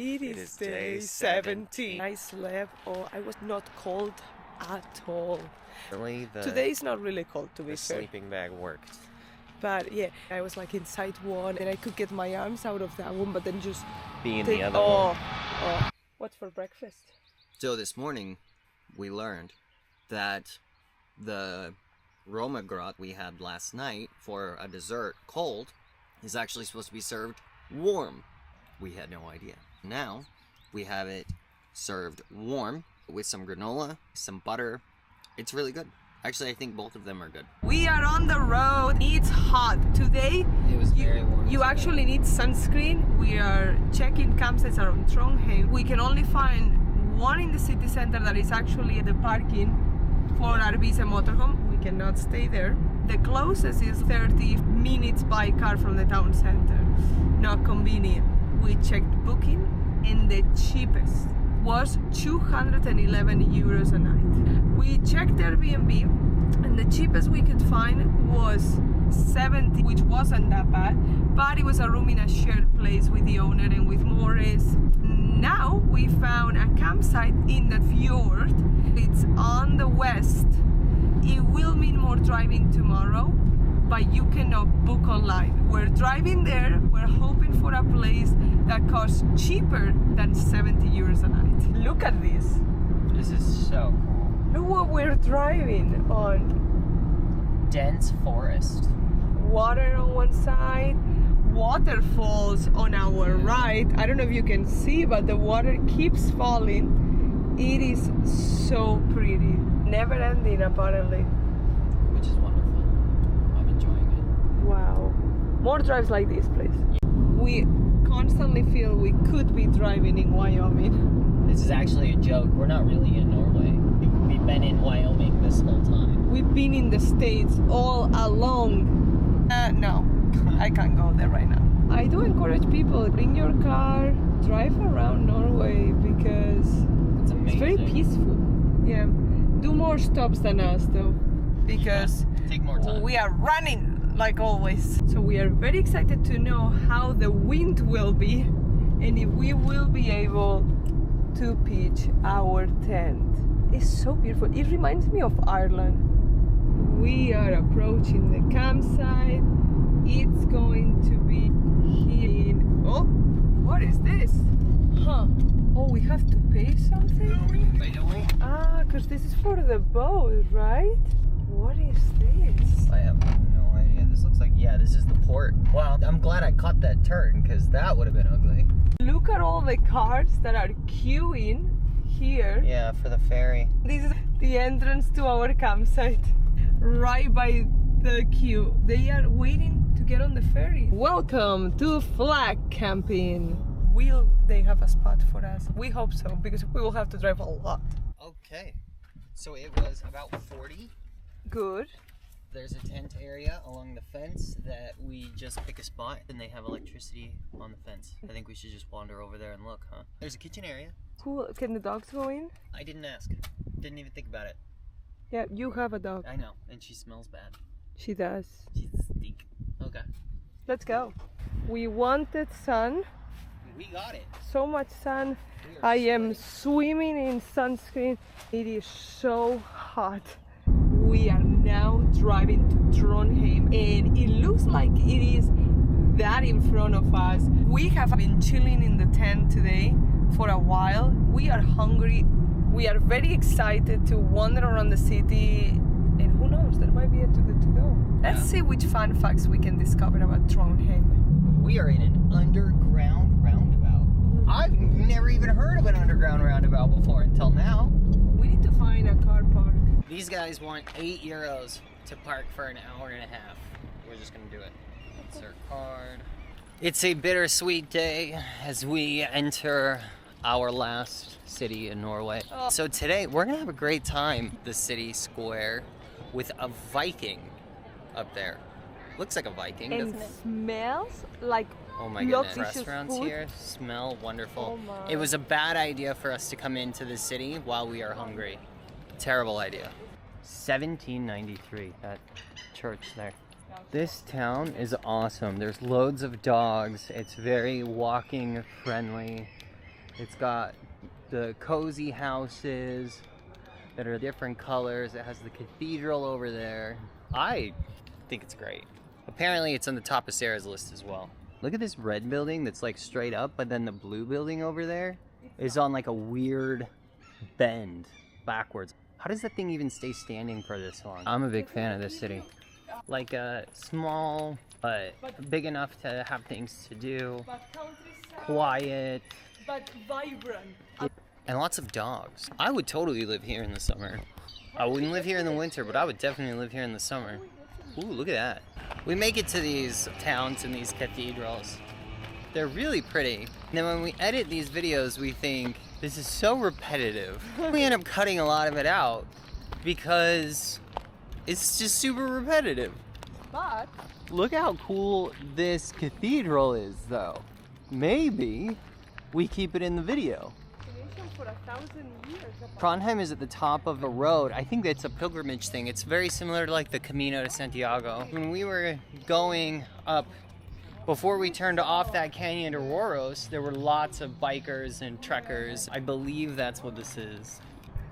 It is day 17. I slept, I was not cold at all. Really, Today is not really cold, to be fair. The sleeping bag worked. But yeah, I was like inside one, and I could get my arms out of that one, but then just be in the other one. What's for breakfast? So this morning, we learned that the rømmegrøt we had last night for a dessert, cold, is actually supposed to be served warm. We had no idea. Now, we have it served warm with some granola, some butter. It's really good. Actually, I think both of them are good. We are on the road. It's hot. Today, it was very warm. You actually need sunscreen. We are checking campsites around Trondheim. We can only find one in the city center that is actually the parking for RVs and motorhome. We cannot stay there. The closest is 30 minutes by car from the town center. Not convenient. We checked booking, and the cheapest was 211 euros a night. We checked Airbnb, and the cheapest we could find was 70, which wasn't that bad, but it was a room in a shared place with the owner and with Morris. Now we found a campsite in the Fjord. It's on the west. It will mean more driving tomorrow, but you cannot book online. We're driving there. We're hoping for a place that costs cheaper than 70 euros a night. Look at this. This is so cool. Look what we're driving on. Dense forest. Water on one side, waterfalls on our right. I don't know if you can see, but the water keeps falling. It is so pretty. Never ending, apparently. Which is wonderful. I'm enjoying it. Wow. More drives like this place. Yeah. We constantly feel we could be driving in Wyoming. This is actually a joke. We're not really in Norway. We've been in Wyoming this whole time. We've been in the States all along. No, I can't go there right now. I do encourage people, bring your car, drive around Norway because it's amazing. It's very peaceful. Yeah. Do more stops than us though, because take more time. We are running like always. So we are very excited to know how the wind will be and if we will be able to pitch our tent. It's so beautiful. It reminds me of Ireland. We are approaching the campsite. It's going to be here in... Oh, what is this? Huh. Oh, we have to pay something? Because this is for the boat, right? What is this? I have no idea. This looks like, yeah, this is the port. Wow, I'm glad I caught that turn because that would have been ugly. Look at all the cars that are queuing here. Yeah, for the ferry. This is the entrance to our campsite. Right by the queue. They are waiting to get on the ferry. Welcome to flag camping. Will they have a spot for us? We hope so, because we will have to drive a lot. Okay, so it was about 40. Good. There's a tent area along the fence that we just pick a spot and they have electricity on the fence. I think we should just wander over there and look, huh? There's a kitchen area. Cool. Can the dogs go in? I didn't ask. Didn't even think about it. Yeah, you have a dog. I know, and she smells bad. She does. She's stink. Okay. Let's go. We wanted sun. We got it. So much sun. I am swimming in sunscreen. It is so hot. We are now driving to Trondheim and it looks like it is that in front of us. We have been chilling in the tent today for a while. We are hungry. We are very excited to wander around the city and who knows, there might be a too good to go. Let's see which fun facts we can discover about Trondheim. We are in an underground roundabout. I've never even heard of an underground roundabout before until now. We need to find a car park. These guys want 8 euros to park for an hour and a half. We're just gonna do it. Insert card. It's a bittersweet day as we enter our last city in Norway. So today we're gonna have a great time. The city square with a Viking up there. Looks like a Viking, doesn't it? Smells like oh my goodness. Restaurants food. Here smell wonderful. Oh it was a bad idea for us to come into the city while we are hungry. Terrible idea. 1793, that church there. This town is awesome. There's loads of dogs. It's very walking friendly. It's got the cozy houses that are different colors. It has the cathedral over there. I think it's great. Apparently it's on the top of Sarah's list as well. Look at this red building that's like straight up, but then the blue building over there is on like a weird bend backwards. How does that thing even stay standing for this long? I'm a big fan of this city. Like small, but big enough to have things to do. Quiet. But vibrant. And lots of dogs. I would totally live here in the summer. I wouldn't live here in the winter, but I would definitely live here in the summer. Ooh, look at that. We make it to these towns and these cathedrals. They're really pretty. And then when we edit these videos, we think, this is so repetitive. We end up cutting a lot of it out because it's just super repetitive. But look how cool this cathedral is, though. Maybe we keep it in the video. for 1,000 years. Trondheim is at the top of a road. I think it's a pilgrimage thing. It's very similar to like the Camino de Santiago. When we were going up, before we turned off that canyon to Røros, there were lots of bikers and trekkers. I believe that's what this is.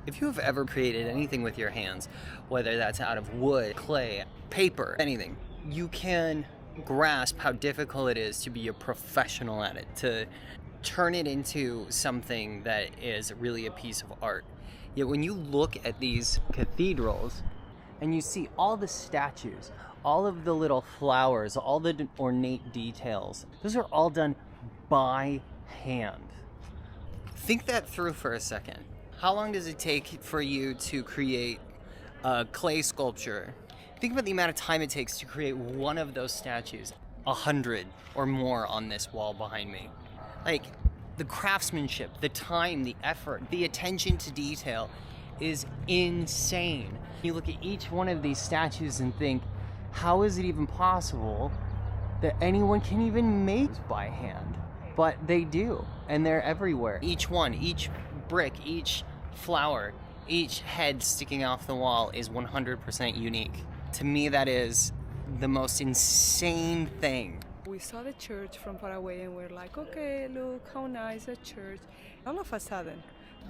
If you have ever created anything with your hands, whether that's out of wood, clay, paper, anything, you can grasp how difficult it is to be a professional at it, to turn it into something that is really a piece of art. Yet when you look at these cathedrals and you see all the statues, all of the little flowers, all the ornate details, those are all done by hand. Think that through for a second. How long does it take for you to create a clay sculpture? Think about the amount of time it takes to create one of those statues. 100 or more on this wall behind me. Like, the craftsmanship, the time, the effort, the attention to detail is insane. You look at each one of these statues and think, how is it even possible that anyone can even make by hand? But they do, and they're everywhere. Each one, each brick, each flower, each head sticking off the wall is 100% unique. To me, that is the most insane thing. We saw the church from far away and we're like, okay, look how nice a church. All of a sudden,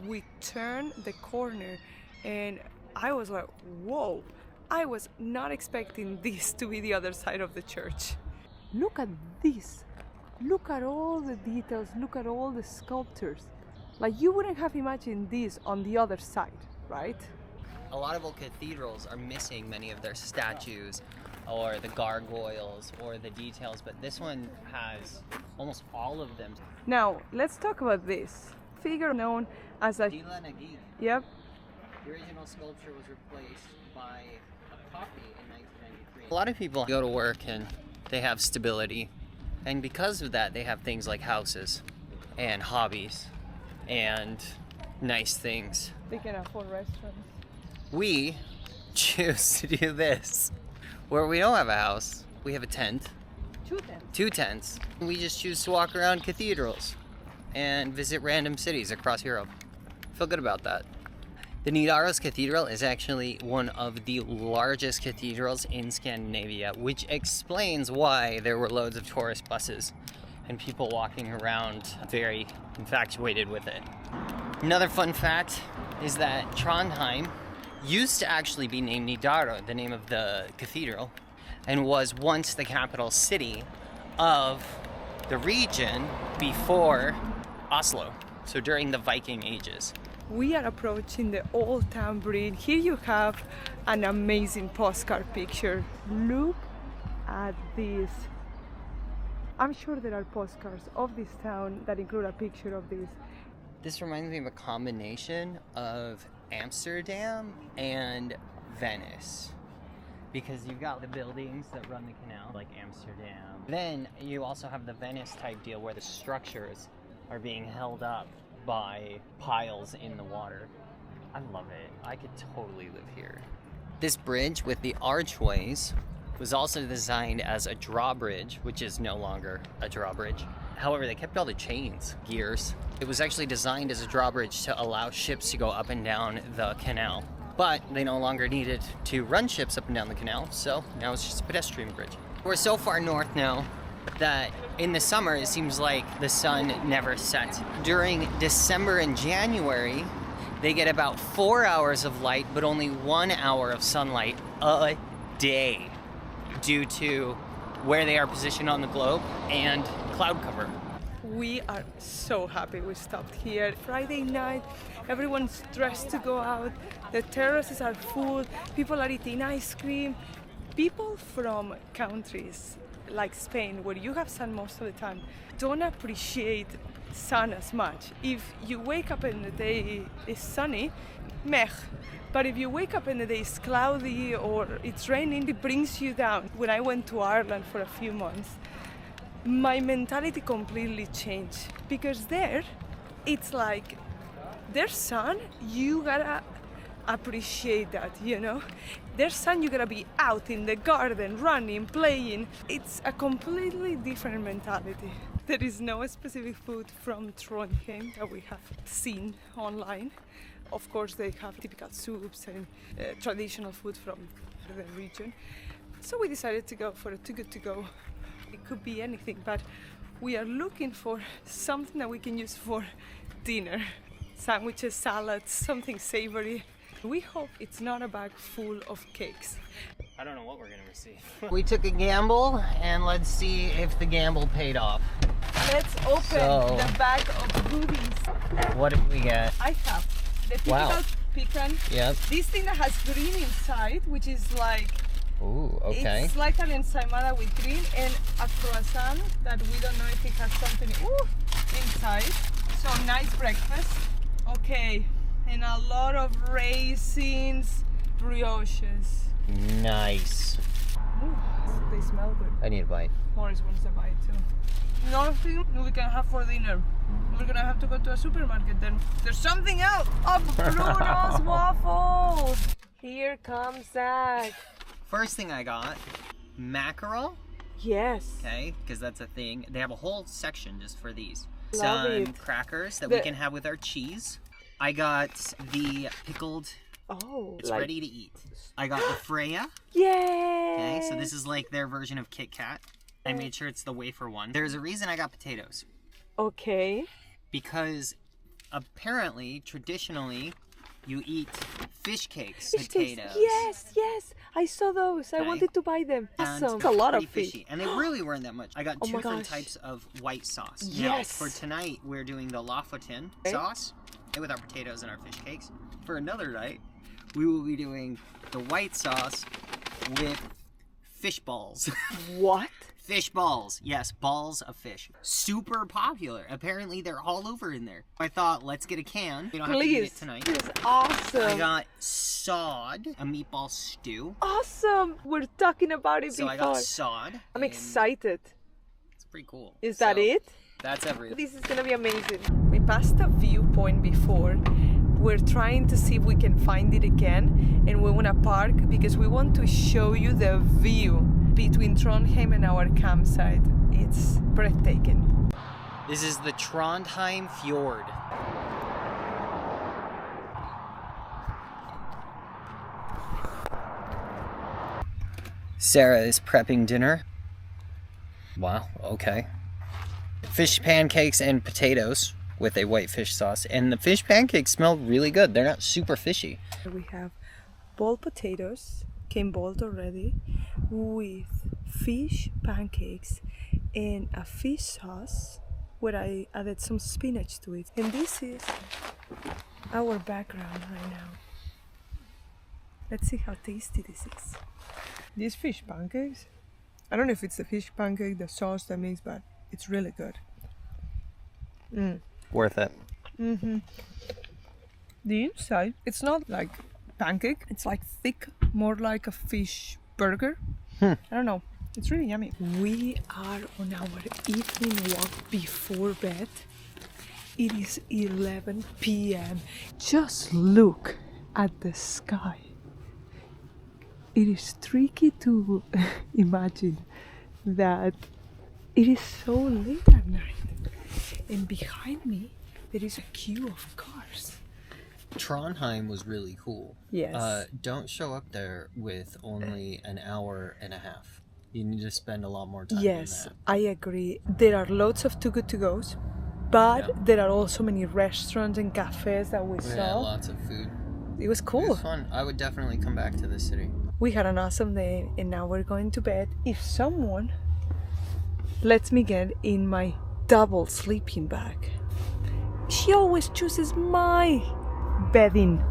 we turned the corner and I was like, whoa, I was not expecting this to be the other side of the church. Look at this. Look at all the details. Look at all the sculptures. Like, you wouldn't have imagined this on the other side, right? A lot of old cathedrals are missing many of their statues or the gargoyles or the details, but this one has almost all of them. Now, let's talk about this figure known as a... Yep. The original sculpture was replaced by a copy in 1993. A lot of people go to work and they have stability, and because of that, they have things like houses and hobbies and nice things. They can afford restaurants. We choose to do this. Where we don't have a house, we have a tent. 2 tents. 2 tents. We just choose to walk around cathedrals and visit random cities across Europe. Feel good about that. The Nidaros Cathedral is actually one of the largest cathedrals in Scandinavia, which explains why there were loads of tourist buses and people walking around very infatuated with it. Another fun fact is that Trondheim used to actually be named Nidaros, the name of the cathedral, and was once the capital city of the region before Oslo, so during the Viking ages. We are approaching the Old Town Bridge. Here you have an amazing postcard picture. Look at this. I'm sure there are postcards of this town that include a picture of this. This reminds me of a combination of Amsterdam and Venice, because you've got the buildings that run the canal like Amsterdam. Then you also have the Venice type deal where the structures are being held up by piles in the water. I love it. I could totally live here. This bridge with the archways was also designed as a drawbridge, which is no longer a drawbridge. However, they kept all the chains, gears. It was actually designed as a drawbridge to allow ships to go up and down the canal. But they no longer needed to run ships up and down the canal, so now it's just a pedestrian bridge. We're so far north now that in the summer it seems like the sun never sets. During December and January, they get about 4 hours of light, but only 1 hour of sunlight a day due to where they are positioned on the globe and cloud cover. We are so happy we stopped here. Friday night, everyone's dressed to go out. The terraces are full. People are eating ice cream. People from countries like Spain, where you have sun most of the time, don't appreciate sun as much. If you wake up and the day is sunny, meh. But if you wake up and the day is cloudy or it's raining, it brings you down. When I went to Ireland for a few months, my mentality completely changed, because there, it's like, their sun, you gotta appreciate that, you know? Their sun, you gotta be out in the garden, running, playing. It's a completely different mentality. There is no specific food from Trondheim that we have seen online. Of course, they have typical soups and traditional food from the region. So we decided to go for a Too Good To Go. It could be anything, but we are looking for something that we can use for dinner. Sandwiches, salads, something savory. We hope it's not a bag full of cakes. I don't know what we're gonna receive. We took a gamble, and let's see if the gamble paid off. Let's open the bag of goodies. What did we get? I have the typical pecan. Yep. This thing that has green inside, which is like, ooh, okay. it's like an ensaimada with green, and a croissant that we don't know if it has something inside. So nice breakfast. Okay, and a lot of raisins, brioches. Nice. Ooh, they smell good. I need a bite. Morris wants a bite too. Nothing we can have for dinner. We're gonna have to go to a supermarket then. There's something else! Oh, Bruno's waffles! Here comes Zach. First thing I got, mackerel. Yes. Okay, because that's a thing. They have a whole section just for these. Love Some it. crackers that we can have with our cheese. I got the pickled. Oh, It's like, ready to eat. I got the Freya. yay! Okay, so this is like their version of Kit Kat. I made sure it's the wafer one. There's a reason I got potatoes. Okay. Because apparently, traditionally, you eat fish cakes, Fish cakes. potatoes. Yes, yes. I saw those. I Okay. wanted to buy them. And Awesome. It's a lot of pretty fish. fishy. And they really weren't that much. I got Oh two my different gosh. types of white sauce. Yes. Now, for tonight, we're doing the Lofoten Okay. sauce with our potatoes and our fish cakes. For another night, we will be doing the white sauce with fish balls. What? Fish balls. Yes, balls of fish. Super popular. Apparently, they're all over in there. I thought, let's get a can. We don't have to eat it Please. tonight. This is awesome. I got sod, a meatball stew. Awesome. We're talking about it So before. I got sod. I'm and excited. It's pretty cool. Is that So, it? That's everything. This is gonna be amazing. We passed a viewpoint before. We're trying to see if we can find it again, and we want to park because we want to show you the view between Trondheim and our campsite. It's breathtaking. This is the Trondheim Fjord. Sarah is prepping dinner. Wow, okay. Fish pancakes and potatoes with a white fish sauce. And the fish pancakes smell really good. They're not super fishy. We have boiled potatoes, came boiled already, with fish pancakes and a fish sauce where I added some spinach to it. And this is our background right now. Let's see how tasty this is. These fish pancakes, I don't know if it's the fish pancake, the sauce that makes, but it's really good. Worth it. The inside, it's not like pancake, it's like thick, more like a fish burger. I don't know, it's really yummy. We are on our evening walk before bed. It is 11 p.m. Just look at the sky. It is tricky to imagine that it is so late at night. And behind me, there is a queue of cars. Trondheim was really cool. Yes. Don't show up there with only an hour and a half. You need to spend a lot more time. Yes, than I agree. There are lots of too good to goes, but there are also many restaurants and cafes that we that. saw. Yeah, lots of food. It was cool. It was fun. I would definitely come back to this city. We had an awesome day and now we're going to bed. If someone lets me get in my double sleeping bag, she always chooses my bedding.